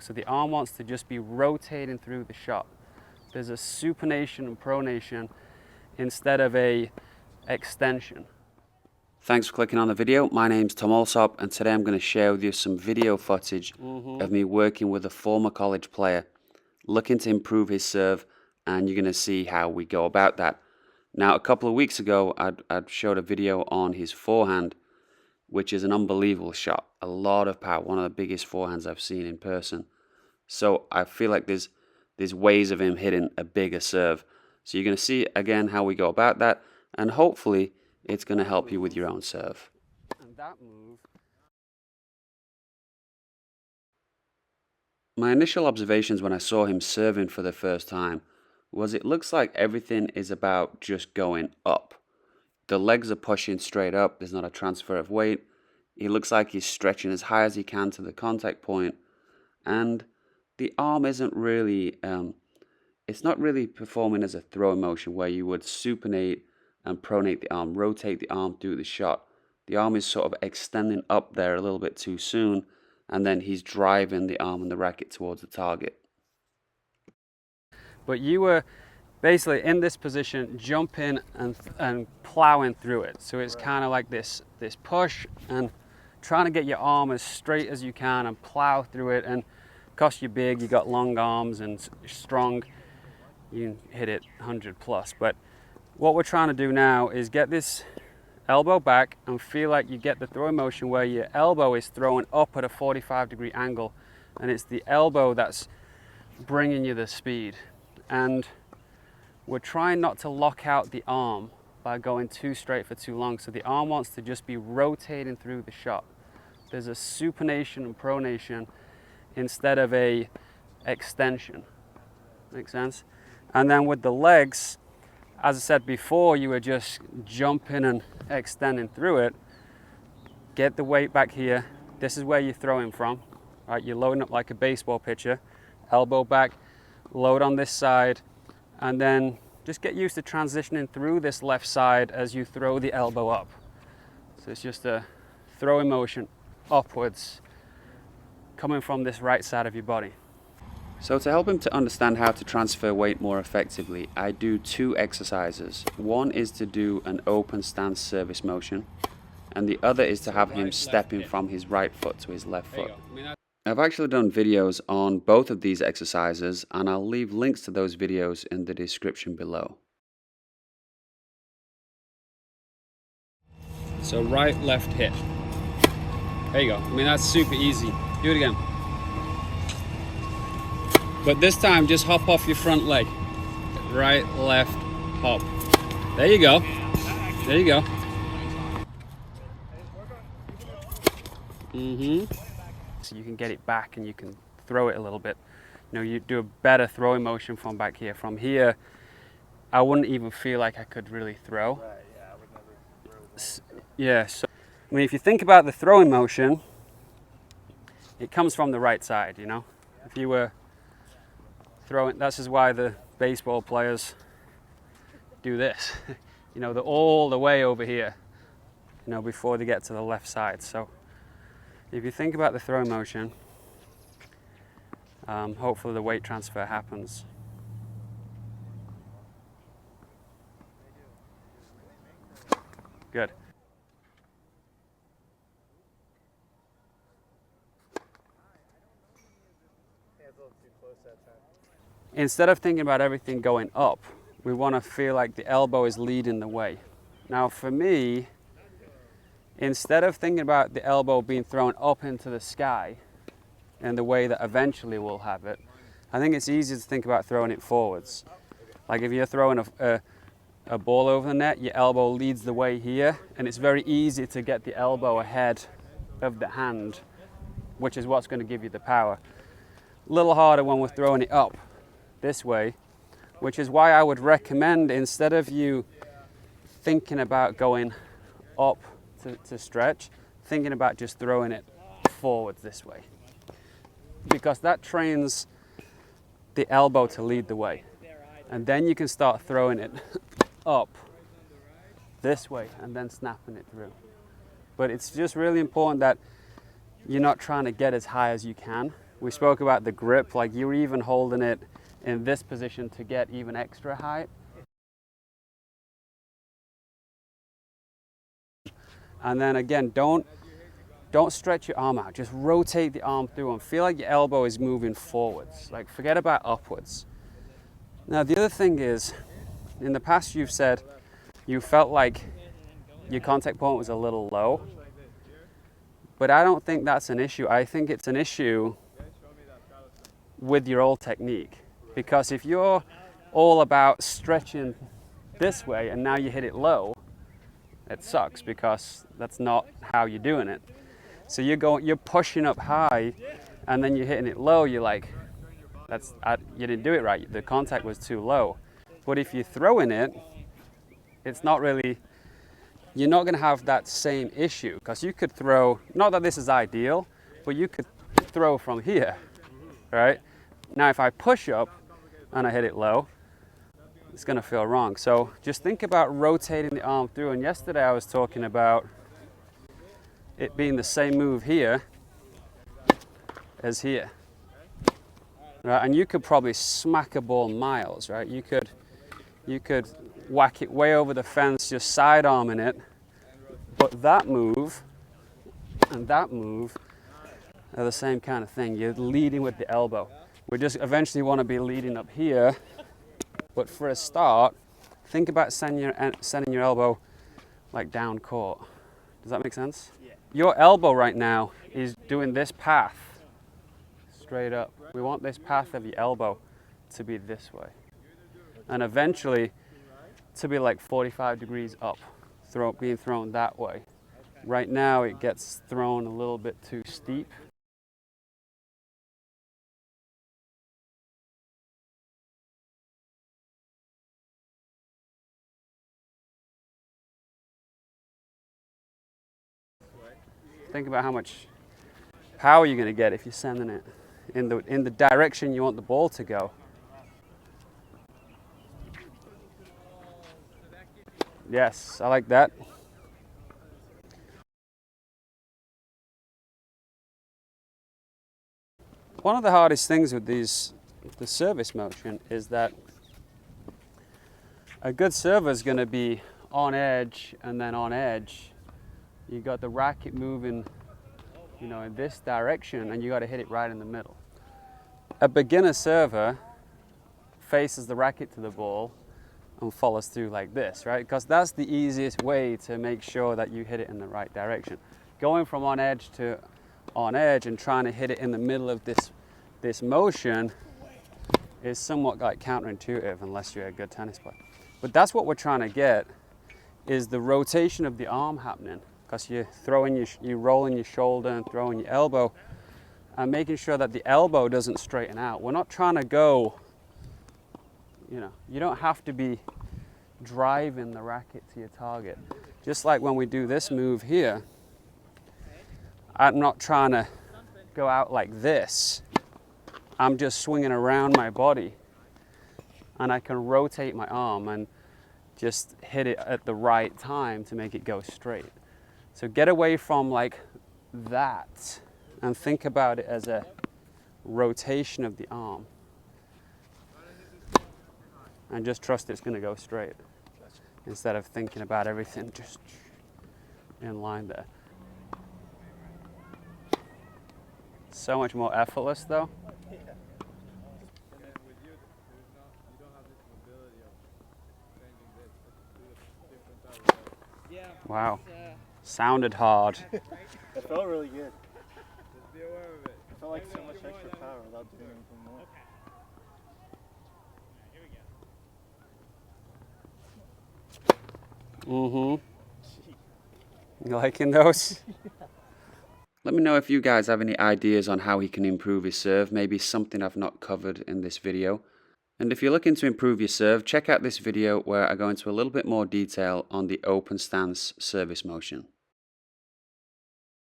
So the arm wants to just be rotating through the shot. There's a supination and pronation instead of a extension. Thanks for clicking on the video. My name's Tom Alsop, and today I'm going to share with you some video footage of me working with a former college player, looking to improve his serve, and you're going to see how we go about that. Now, a couple of weeks ago, I'd showed a video on his forehand, which is an unbelievable shot. A lot of power, one of the biggest forehands I've seen in person. So I feel like there's ways of him hitting a bigger serve. So you're going to see again how we go about that, and hopefully it's going to help you with your own serve. And that move. My initial observations when I saw him serving for the first time was it looks like everything is about just going up. The legs are pushing straight up, there's not a transfer of weight. He looks like he's stretching as high as he can to the contact point, and the arm isn't really, it's not really performing as a throwing motion where you would supinate and pronate the arm, rotate the arm through the shot. The arm is sort of extending up there a little bit too soon, and then he's driving the arm and the racket towards the target. But you were basically in this position, jumping and plowing through it. So it's kind of like this push and trying to get your arm as straight as you can and plow through it. And because you're big, you got long arms and strong, you can hit it 100 plus. But what we're trying to do now is get this elbow back and feel like you get the throwing motion where your elbow is throwing up at a 45-degree angle, and it's the elbow that's bringing you the speed. And we're trying not to lock out the arm by going too straight for too long. So the arm wants to just be rotating through the shot. There's a supination and pronation instead of a extension. Make sense? And then with the legs, as I said before, you were just jumping and extending through it. Get the weight back here. This is where you're throwing from. Right? You're loading up like a baseball pitcher. Elbow back, load on this side, and then just get used to transitioning through this left side as you throw the elbow up. So it's just a throwing motion upwards, coming from this right side of your body. So to help him to understand how to transfer weight more effectively, I do two exercises. One is to do an open stance service motion, and the other is to have him stepping from his right foot to his left foot. I've actually done videos on both of these exercises, and I'll leave links to those videos in the description below. So right, left hit. There you go. I mean, that's super easy. Do it again. But this time, just hop off your front leg. Right, left, hop. There you go. There you go. So you can get it back and you can throw it a little bit. You know, you do a better throwing motion from back here. From here, I wouldn't even feel like I could really throw. Right, yeah, I would never throw. Yeah, so I mean, if you think about the throwing motion, it comes from the right side, you know? If you were throwing, this is why the baseball players do this. You know, they're all the way over here, you know, before they get to the left side. So if you think about the throwing motion, hopefully the weight transfer happens. Good. Yeah, it's a little too close that time. Instead of thinking about everything going up, we want to feel like the elbow is leading the way. Now for me, instead of thinking about the elbow being thrown up into the sky in the way that eventually we'll have it, I think it's easier to think about throwing it forwards. Like if you're throwing a ball over the net, your elbow leads the way here, and it's very easy to get the elbow ahead of the hand, which is what's going to give you the power. A little harder when we're throwing it up this way, which is why I would recommend, instead of you thinking about going up to stretch, thinking about just throwing it forwards this way, because that trains the elbow to lead the way, and then you can start throwing it up this way and then snapping it through. But it's just really important that you're not trying to get as high as you can, We spoke about the grip, like you're even holding it in this position to get even extra height. And then again, don't stretch your arm out. Just rotate the arm through and feel like your elbow is moving forwards. Like forget about upwards. Now the other thing is, in the past you've said you felt like your contact point was a little low. But I don't think that's an issue. I think it's an issue with your old technique. Because if you're all about stretching this way and now you hit it low, it sucks because that's not how you're doing it. So you're pushing up high and then you're hitting it low, you're like, you didn't do it right. The contact was too low. But if you're throwing it, it's not really, you're not going to have that same issue because you could throw, not that this is ideal, but you could throw from here, right? Now if I push up and I hit it low, it's going to feel wrong. So just think about rotating the arm through. And yesterday I was talking about it being the same move here as here, right? And you could probably smack a ball miles, right? You could whack it way over the fence, just side arming it. But that move and that move are the same kind of thing. You're leading with the elbow. We just eventually want to be leading up here. But for a start, think about sending your elbow like down court. Does that make sense? Yeah. Your elbow right now is doing this path straight up. We want this path of your elbow to be this way. And eventually to be like 45 degrees up, being thrown that way. Right now it gets thrown a little bit too steep. Think about how much power you're going to get if you're sending it in the direction you want the ball to go. Yes, I like that. One of the hardest things with the service motion is that a good server is going to be on edge and then on edge. You got the racket moving, in this direction, and you got to hit it right in the middle. A beginner server faces the racket to the ball and follows through like this, right? Because that's the easiest way to make sure that you hit it in the right direction. Going from on edge to on edge and trying to hit it in the middle of this motion is somewhat like counterintuitive unless you're a good tennis player. But that's what we're trying to get, is the rotation of the arm happening. Because you're rolling your shoulder and throwing your elbow and making sure that the elbow doesn't straighten out. We're not trying to go, you don't have to be driving the racket to your target. Just like when we do this move here, I'm not trying to go out like this. I'm just swinging around my body and I can rotate my arm and just hit it at the right time to make it go straight. So get away from like that and think about it as a rotation of the arm. And just trust it's going to go straight instead of thinking about everything just in line there. So much more effortless though. Wow. Sounded hard. It felt really good. Just be aware of it. It felt like so much extra power without doing anything more. You liking those? Let me know if you guys have any ideas on how he can improve his serve, maybe something I've not covered in this video. And if you're looking to improve your serve, check out this video where I go into a little bit more detail on the open stance service motion.